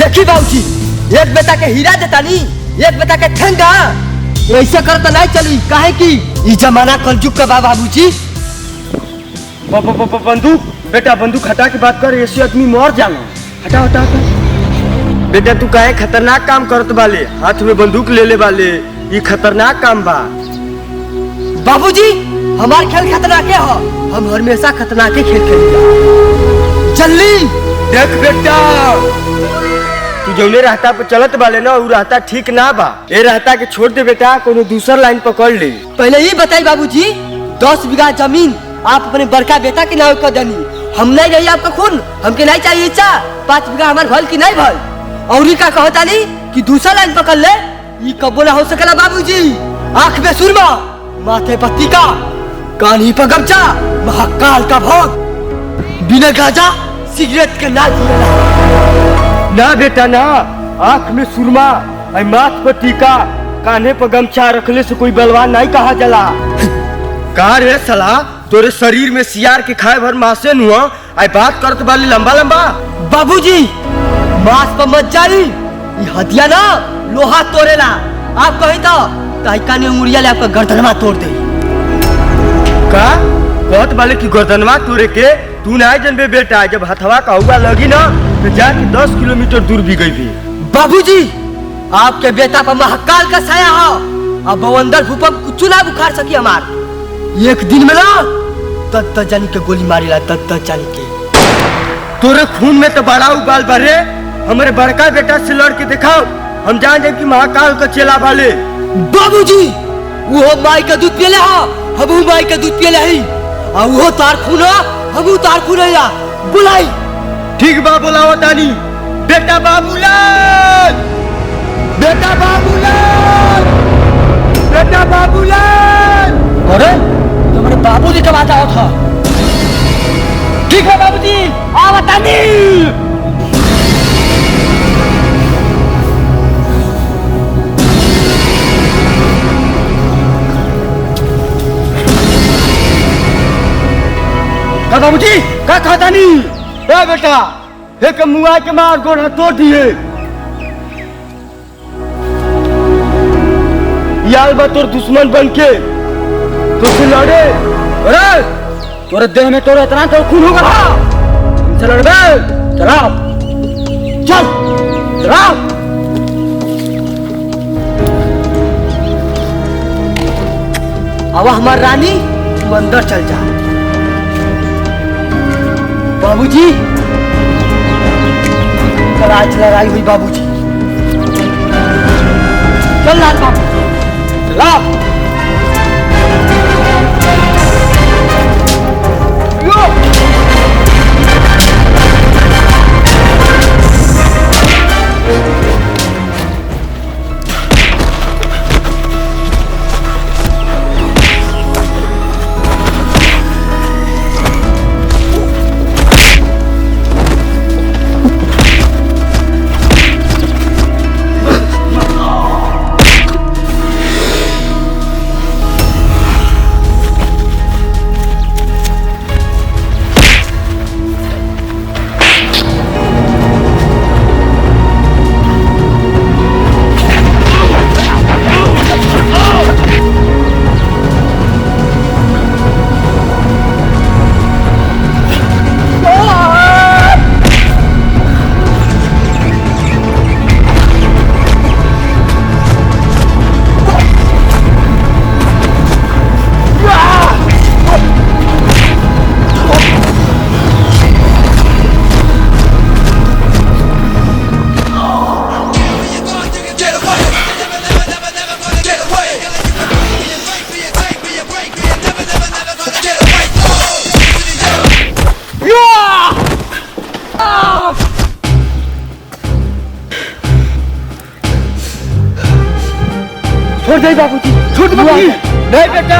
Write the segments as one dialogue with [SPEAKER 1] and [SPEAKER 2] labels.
[SPEAKER 1] देखी बाबूजी, एक बेटा के हीरा देता नी, एक बेटा के ठंडा। ऐसे कर तो नहीं चली, काहे की ई जमाना कलयुग का बा बाबूजी।
[SPEAKER 2] बंदूक बेटा, बंदूक हटा के बात कर, ऐसे आदमी मर जाना। हटा हटा हटा। बेटा तू काहे खतरनाक काम करत बाले, हाथ में बंदूक ले ले वाले, ये खतरनाक काम बा।
[SPEAKER 1] बाबूजी हमार खेल खतरनाक है, हम हमेशा खतरनाक खेल खेलेंगे। जल्दी
[SPEAKER 2] देख बेटा, तू जौने रास्ता पे चलत बाले ना, वो रास्ता ठीक ना बा। ये रास्ता के छोड़ दे बेटा, कोनो दूसर लाइन पकड़ ले।
[SPEAKER 1] पहले ही बताई बाबूजी, 10 बीघा जमीन आप अपने बड़का बेटा के नाम कर देनी। हम नहीं रही आपका खून, हमके नहीं चाहिए इच्छा। 5 बीघा हमारे भल की नहीं भल। और का कहता नहीं कि दूसरा लाइन पकड़ ले, ये कबो ना हो सकेला बाबूजी। आँख में सुरमा, माथे पर टीका, कान्ही पर गमछा, महाकाल का भोग, बिना गाजा सिगरेट के ना जिएला।
[SPEAKER 2] ना बेटा ना, आँख में सुरमा, माथ पर टीका, कान्हे पर गमछा रखले से कोई बलवान नहीं कहा जला। कहा रे सला, तोरे शरीर में सियार के खाए भर मासे नुआ, आई बात करत वाली लंबा लंबा।
[SPEAKER 1] बाबूजी मांस पर मत जाई, ये हथिया ना लोहा तोड़ेला। आप कहीं तो काइका ने उंगलिया ले आपका गर्दनवा तोड़ दे।
[SPEAKER 2] का कहत वाले की गर्दनवा तोड़े के तू नहीं जनबे बेटा, जब हथवा का हुआ लगी ना तो जाके 10 किलोमीटर दूर भी गई भी।
[SPEAKER 1] बाबूजी आपके बेटा पर महाकाल का साया हो, अब बवंदर भूकंप कुछ ना बुखार सकी हमार। एक दिन में ना तत जानी के गोली मारेला, तत जानी के।
[SPEAKER 2] तोरे खून में तो बड़ा उबाल बारे, हमारे बड़का बेटा से लड़ के दिखाओ, हम जान जाए कि महाकाल का चेला वाले।
[SPEAKER 1] बाबूजी वो माई का दूध पियले हो, हम माई का दूध पियले ही, और वो तार खून हो, हम तार खून है। बुलाई
[SPEAKER 2] ठीक बा, बुलाओ दानी। बेटा बाबूलाल, बेटा बाबूलाल, बेटा बाबूलाल।
[SPEAKER 1] अरे तुम्हारे बाबूजी का बात आओ था। ठीक है बाबूजी, आ बतानी।
[SPEAKER 2] बाबूजी का खाता नहीं ए बेटा, एक मुआ के मार गोड़ तोड़ दिए। यार बा तोर दुश्मन बन के तुझसे लड़े, अरे तोरे देह में तोरे इतना तो खून होगा, हमसे लड़बे। चला चल चला।
[SPEAKER 1] अब हमार रानी तू अंदर चल जा। बाबूजी कल आज लड़ाई हुई बाबूजी। चल लाल बाबू चला।
[SPEAKER 2] छोड़ दे बाबूजी, छोड़ बाबूजी। नहीं बेटा,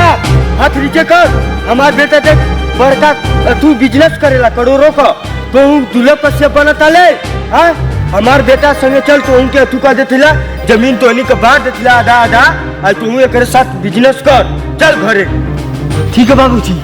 [SPEAKER 2] हाथ नीचे कर। हमार बेटा देख बड़का, तू बिजनेस करेला करोड़ों का, तो दूल्हे कश्यप बनता ले। हाँ हमार बेटा संगे चल, तो उनके तू का देथिला जमीन तो इन्हीं के बांट देथिला आधा आधा, और तू एक साथ बिजनेस कर। चल घरे।
[SPEAKER 1] ठीक है बाबूजी।